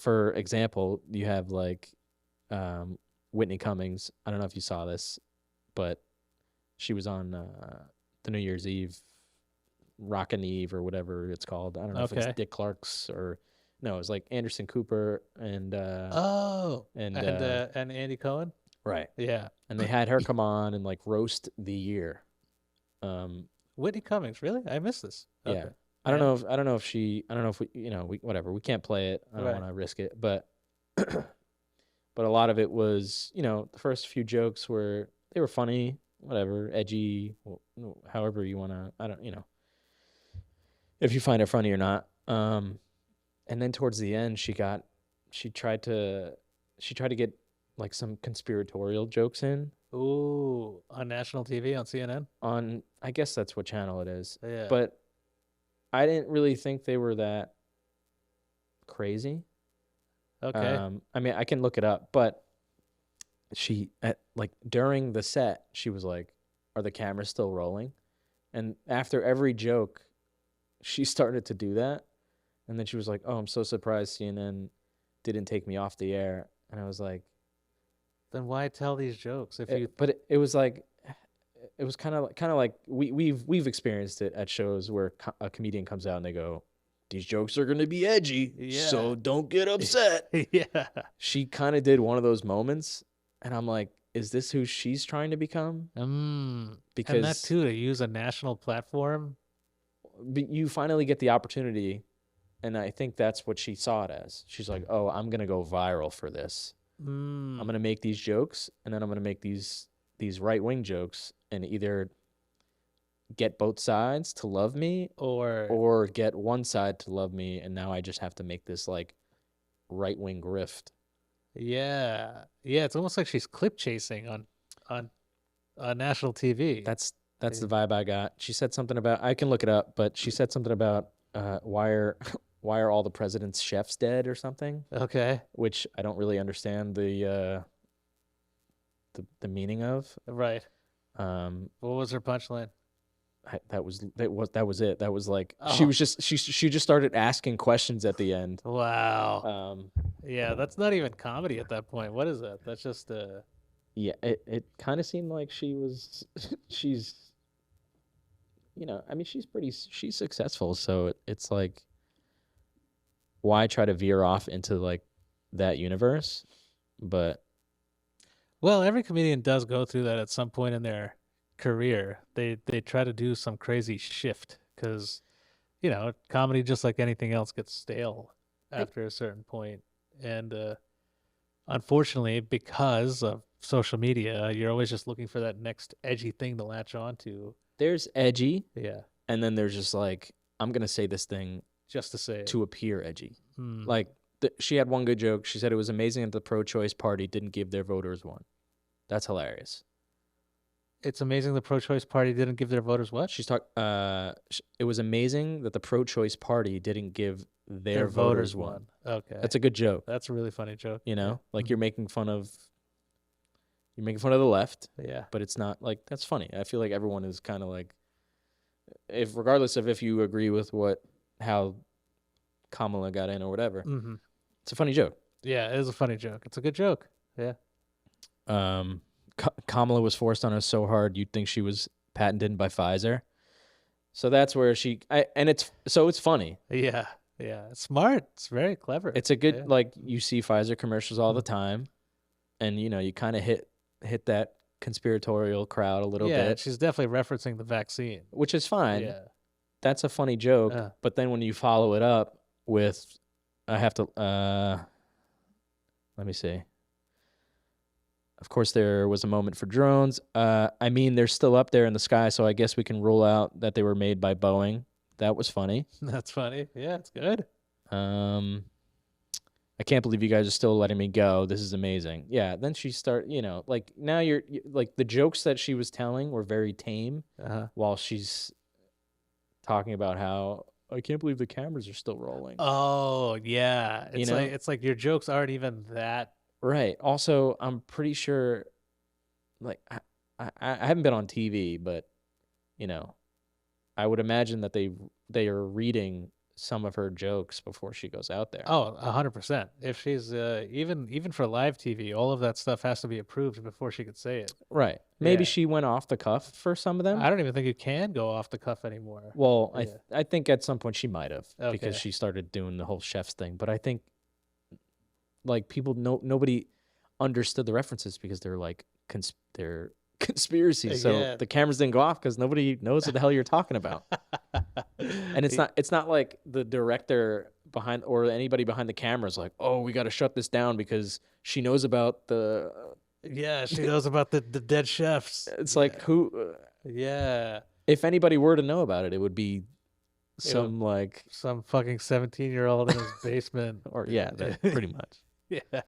for example, you have like Whitney Cummings. I don't know if you saw this, but she was on the New Year's Eve Rockin' Eve or whatever it's called. I don't know if it's Okay. Dick Clark's or no, it was like Anderson Cooper and Oh, and and Andy Cohen. right. Yeah. And they had her come on and like roast the year. Um, Whitney Cummings. Really? I missed this. yeah. Okay. Yeah. I don't know if we, we whatever, we can't play it. I don't Right. want to risk it, but but a lot of it was, the first few jokes they were funny, whatever, edgy, however you want to, I don't, if you find it funny or not. And then towards the end, she tried to get like some conspiratorial jokes in Ooh, on national TV on CNN. on, I guess that's what channel it is, Yeah. but I didn't really think they were that crazy. Okay. I mean, I can look it up, but like during the set, she was like, "Are the cameras still rolling?" And after every joke, she started to do that, and then she was like, "Oh, I'm so surprised CNN didn't take me off the air." And I was like, Then why tell these jokes if you? but it was like, it was kind of like we've experienced it at shows where a comedian comes out and they go, "These jokes are going to be edgy, Yeah. so don't get upset." Yeah. She kind of did one of those moments, and I'm like, is this who she's trying to become? And that Because too, to use a national platform. you finally get the opportunity, and I think that's what she saw it as. She's like, "Oh, I'm gonna go viral for this. I'm gonna make these jokes, and then I'm gonna make these right-wing jokes, and either get both sides to love me, or get one side to love me, and now I just have to make this like right-wing grift." Yeah. Yeah. It's almost like she's clip chasing on national TV. That's the vibe I got. She said something about, I can look it up, but she said something about why are all the president's chefs dead or something, Okay. which I don't really understand the meaning of. Right. What was her punchline? That was it. That was like, Oh. she was just she just started asking questions at the end. Wow. Yeah, that's not even comedy at that point. What is that? That's just yeah, it kind of seemed like she's I mean, she's successful, so it's like, why try to veer off into like that universe? But well, every comedian does go through that at some point in their career. They try to do some crazy shift because comedy, just like anything else, gets stale after a certain point. And unfortunately, because of social media, you're always just looking for that next edgy thing to latch onto. there's edgy, Yeah, and then there's just like, I'm gonna say this thing just to say it. to appear edgy. Like, she had one good joke. She said it was amazing that the pro-choice party didn't give their voters one. That's hilarious. It's amazing the pro-choice party didn't give their voters what? She's talk. It was amazing that the pro-choice party didn't give their voters one. Okay, That's a good joke. That's a really funny joke. Like, you're making fun of the left. Yeah, But it's not like, that's funny. I feel like everyone is kind of like, regardless of if you agree with how Kamala got in or whatever, it's a funny joke. Yeah, it is a funny joke. It's a good joke. Yeah. Kamala was forced on us so hard you'd think she was patented by Pfizer. So that's where it's funny. Yeah. Yeah. It's smart. It's very clever. It's a good, like, you see Pfizer commercials all the time, and you kind of hit that conspiratorial crowd a little bit. Yeah, she's definitely referencing the vaccine, which is fine. Yeah. That's a funny joke. But then when you follow it up with, I have to, let me see. Of course, there was a moment for drones. I mean, they're still up there in the sky, so I guess we can rule out that they were made by Boeing. That was funny. That's funny. Yeah, it's good. I can't believe you guys are still letting me go. This is amazing. Yeah, then she like, now you're like, the jokes that she was telling were very tame, while she's talking about how, I can't believe the cameras are still rolling. Oh, yeah. It's like your jokes aren't even that. Right. Also, I'm pretty sure, like, I haven't been on TV, but I would imagine that they are reading some of her jokes before she goes out there. Oh, 100%. If she's even for live TV, all of that stuff has to be approved before she could say it. Right. Maybe Yeah. she went off the cuff for some of them. I don't even think you can go off the cuff anymore. Well, Yeah. I think at some point she might have because Okay. she started doing the whole chef's thing. But I think like people nobody understood the references because they're like they're conspiracies. So Yeah. the cameras didn't go off because nobody knows what the hell you're talking about. And it's not like the director behind or anybody behind the camera is like, oh, we got to shut this down because she knows about the. Yeah, she knows about the dead chefs. It's like who. Yeah. If anybody were to know about it, it would be some like some fucking 17-year-old in his basement. or yeah, pretty much. Yeah.